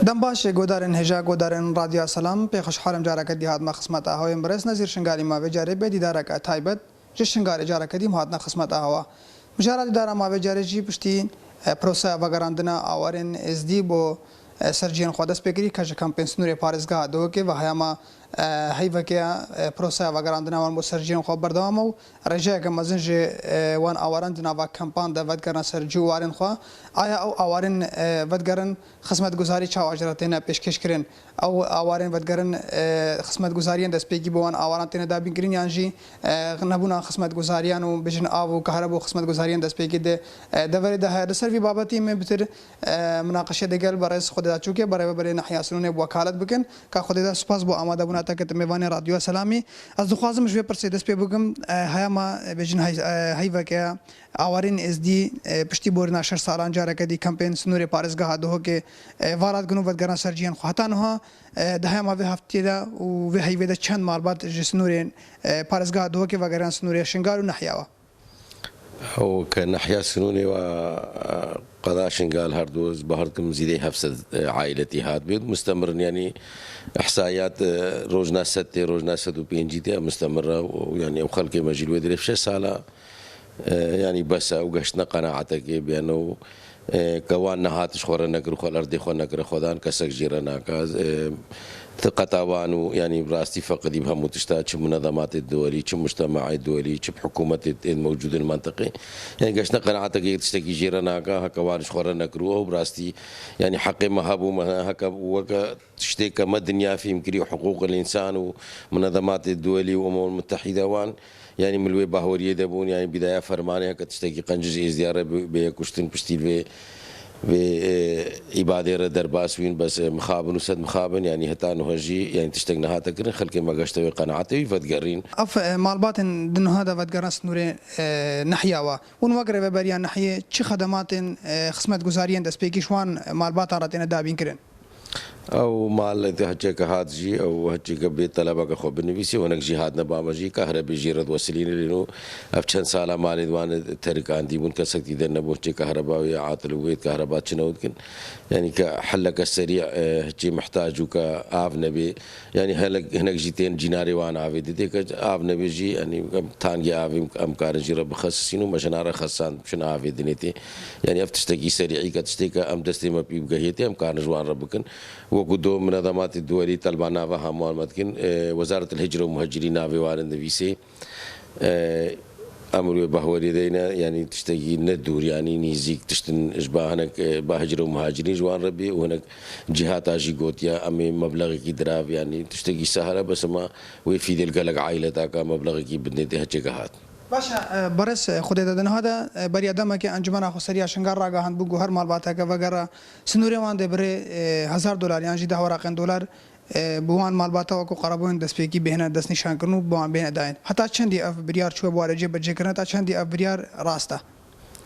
دم باش گودارن هجا گودارن رادیو سلام په خوشحالم جارک دی هات ما خدمت هوا برس نظیر شنگاری ما وجاره به دیدار کا تایبت ج شنگاری جارک دی هات خدمت هوا مجارد دار ما وجاره جی پشتی پروسه وگراندنا اورن از دی بو سرجین خودس بگیری که کمپنسنور پارزگاه دو که و هیاما هیو که پروسه وگراندنا وان بو سرجین خو بردام و رجع که مزنج وان اورندنا و کمپان د ودگرن سرجو وارن خو آیا او اورن ودگرن خدمت گزاری چا اجراتنا پیشکش کرن او اورن ودگرن خدمت گزاریان دست بگی بو وان اورانتنا دا بگیرین یانجی نبونا خدمت گزاریان و بجن آو و کهربا خدمت گزاریان دست بگی ده دور ده سروی بابتی من بتر مناقشه دگل برای خود چوکه برای ناحیه سنون وکالت بکن که خود دا سپاس بو آماده بونا تا که میوان رادیو سلامی از دخوازم شوی پرسید دست بگم هیا ما بجن هیو که آورین از دی پشتی بورنا 6 سالان جاره کدی کمپین سنور پارزگاه دو که وارد گنو ودگران سرجیان خواهتان ها ده ما به هفته دا و به هیو دا چند مال بعد سنور پارزگاه دو که وگران سنور شنگار و نحیاوا او كناحية سنوني وقضاء شنقال هردوز بهركم زيدي حفصة عائلتي هاد بيد مستمر يعني احصائيات روزنا ستة روزنا ستة بينجيتي مستمرة ويعني وخلقي مجيل ودري في 6 سالة يعني بس وقشنا قناعتك بأنه كوان نهات شخور نكر خو الأرض خو نكر خدان كسك جيرنا كاز قطابان يعني براستي فقدي بهم تشتات منظمات الدولي مجتمع الدولي حكومة الموجود المنطقي يعني قشنا قناعتك تشتكي جيرنا كا كوان شخور نكرو براستي يعني حق مهابو هكا وك تشتكي ما الدنيا في يمكن حقوق الإنسان ومنظمات الدولي والأمم المتحدة وان يعني ملوي باهوريه دبون يعني بدايه فرمانه كتشتكي قنجز ازدياره بكشتن بشتي في عباده درباس وين بس مخابن وسد مخابن يعني هتا نهجي يعني تشتق نهاتك خلك ما قشتوي قناعتي فتقرين اف مالبات دن هذا فتقرس نور نحياوا ونوقر ببريان نحيه چه خدمات خدمت گزاريان دس بيكيشوان مالبات راتين دابين كرن او مال هجيك هاتجي او هجيك بيت طلبه كخو بنفسي ونك جهاد نبامجي كهرباء جيرد وسلين لانه افشن سالا مال دوان ترك عندي من كسكتي دنا بوجي كهرباء عاطل ويت كهرباء شنود يعني كحلك السريع هجي محتاج وكاف نبي يعني هناك جيتين جيناري وانا عافيد ديك اف نبي جي يعني تانجي اف امكار جيره بخصصينو مشناره خصان شن عافيد دنيتي يعني افتشتكي سريعي كتشتكي ام دستي ما بيبقى امكار جوان ربكن وقدو منظمات الدولية طلبنا فيها معلوماتكن وزارة الهجرة والمهاجرين في وارد نفيسي أمر بهوري دينا يعني تشتكي ندور يعني نيزيك تشتن إشباه هناك بهجرة ومهاجرين جوان ربي وهناك جهات أجي قوتيا أمي مبلغ كي دراف يعني تشتكي سهلة بس ما ويفيد القلق عائلتك مبلغ كي بدني هجهات باشا برس خود دادن هذا بري ادم که انجمن خسریا شنگار را گهان بگو هر مال باتا که وگرا سنوری وان ده بره $1000 يعني جدا وراقن دلار بوان مال باتا و کو قربون دست پیکی بهنه دست نشان کنو بوان بهنه داین حتی چندی اف بریار چوب وارجه بجه کنه تا چندی اف بریار راسته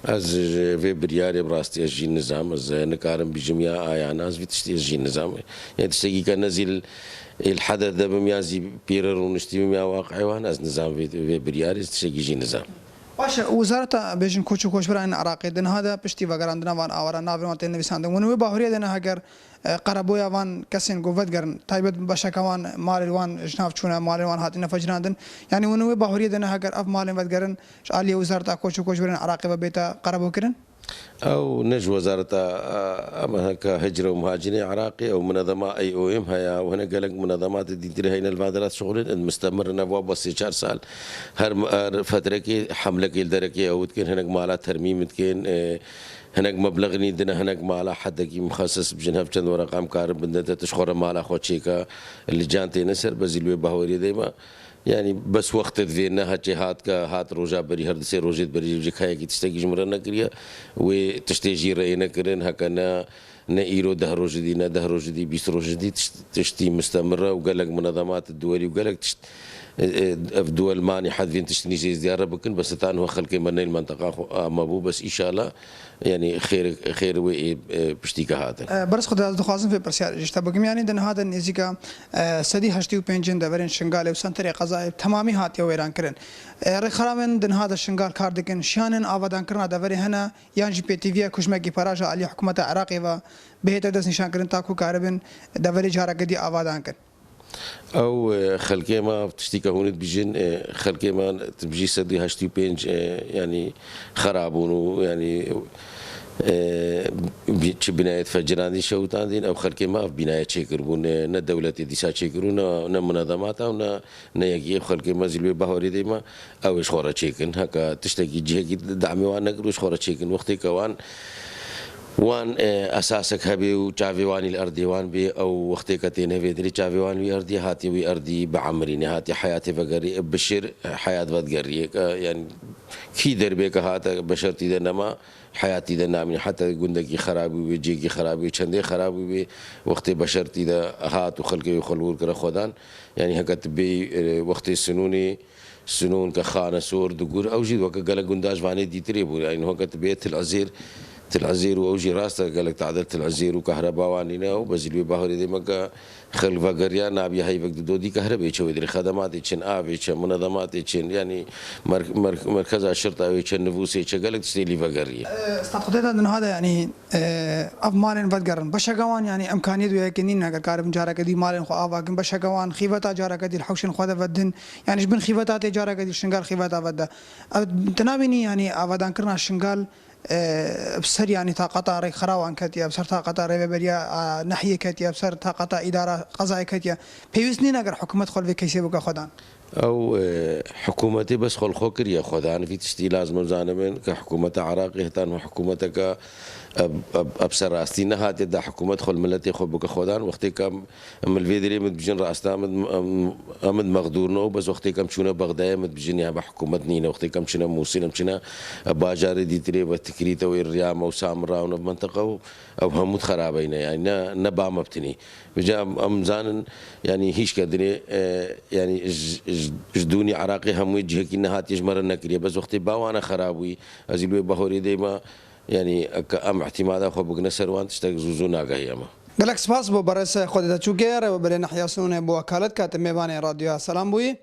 از في برياري براستي اجي النظام از نكارم بجميع ايا ناس بتشتي اجي النظام يعني تشتكي كان نزيل الحدث ده بميازي بيرر ونشتي بميا واقعي وانا از نظام في برياري تشتكي يجي النظام باشه وزارة بيجن كوچو كوش بران عراقي دن هذا پشتي وگراندنا وان اورا ناوان تن نویساند ونو باهوري دن هاگر قربويا وان كسين گوفت گرن تايبت باشه كوان مال وان جناف چونه مال وان هاتين فجراندن يعني ونو باهوري دن هاگر اف مال وت گرن علي وزارة كوچو كوش بران عراقي وبيتا قربو كرن او نج وزارة اما كهجرة ومهاجرين عراقي او منظمة اي او ام هيا وهنا قالك منظمات الدين هنا المبادرات شغل المستمر نبوا بس 4 سال هر فترة كي حملة كي الدركي او كان هناك مالات ترميم كان هناك مبلغ نيدنا هناك مالا حد كي مخصص بجنها بجند ورقم كارب بدنا تشخر مالا خوتشيكا اللي جانتي نسر بزيلوي باهوري ديما يعني بس وقت ذينا هاتي هات روجا بري هرد سي روجيت بري جي خايا كي تشتكي جمرنا كريا وتشتيجي رأينا كرن هكنا نيرو ده روج دي 20 روج دي تشتي مستمرة وقالك منظمات الدولي وقالك في دول ماني حذفين تشتني زيارة بكن بس تان هو خلق من المنطقة ما بو بس إن شاء الله يعني خير وي بشتيك هذا برس خدا دخوازن في برسيار جشتا بقم يعني دن هذا نزيكا سدي هشتي وبنجن دبرين شنغال وسنتري قضاء تمامي هاتي ويران كرن رخرامن دن هذا الشنغال كاردكن شانن آبادان كرنا دبري هنا يانجي بي تي في كشمكي براجا علي حكومة عراقي و بهتر دس نشان كرن تاكو كاربن دبري جارا قدي آبادان كرن او خلقي ما بتشتيكا هون بيجن خلقي ما تبجي سدي هشتي بينج يعني خرابون يعني بناية فجران شوتان دين او خلقي ما في بناية شكربون نا دولة ديسا شكرون نا منظمات او نا يجي خلقي ما زلبي بهوري ديما او ايش خورا شكن هكا تشتكي جهة دعمي وانا قروش خورا شكن وقتي كوان وان اساسك هبي وشافي واني الارضي وان بي او وقتي كتين هبي دري شافي واني ارضي هاتي وي ارضي بعمري هاتي حياتي بقري بشر حياه بتقري يعني كي دربك هاتا بشرتي دنما حياتي دنامي حتى قندكي خرابي ويجيكي خرابي چندي خرابي وقتي بشرتي ده هات وخلقي وخلور كره خدان يعني هكت بي وقتي سنون كخانه سور دغور او جيد وك قال قنداج فاني دي تريبو يعني هكت بيت العزير واوجي راستا قالك تعدلت العزير وكهرباء وانينا وبزلبي باهري دي مكا خلف غريا نابي هاي وقت دودي كهرباء يشوي دري خدمات يشن ابي يشن منظمات يشن يعني مركز الشرطه يشن نفوس يشن قالك تستيلي فغريا استاذ خديتا انه هذا يعني افمالن بدقرن بشقوان يعني امكانيه ويكنين اگر كارب جارا كدي مالن خو افاكن بشقوان خيفتا جارا كدي الحوشن خدا ودن يعني جبن خيفتا جارا كدي شنغال خيفتا ودا تنابني يعني افادان كرنا شنغال بسر يعني طاقة ري خراوان كتيا بسر طاقة ري بريا ناحية كتيا بسر طاقة إدارة قضاء كتيا بيوسنين أجر حكومة خل في كيسي بقى خدان او حكومتي بس خل خوكر يا خدان في تشتي لازم زانمن كحكومة عراقي هتان وحكومتك ابسر راستي نهات دا حكومة خل ملتي خو بك خدان وقتي كم ام الفيدري مد بجن راستا امد مقدور نو بس وقتي كم شونه بغداد مد بجن يا حكومة نينا وقتي كم شنا موصل مشنا باجار دي تري بتكريته ويريام وسامرا ومنطقه او همود خرابين يعني نبا مبتني بجا ام زانن يعني هيش كدني يعني جدوني عراقي هم وجهه كنهات يجمر النكريه بس وقتي باوانا خرابوي ازيلوي بهوري ديما يعني ام اعتماد خو بقنسر وان تشتاق زوزونا قيامه قالك سباس بو برس خودتا چوغير وبرين حياسون بو وكالت كاتب ميباني راديو سلام بوي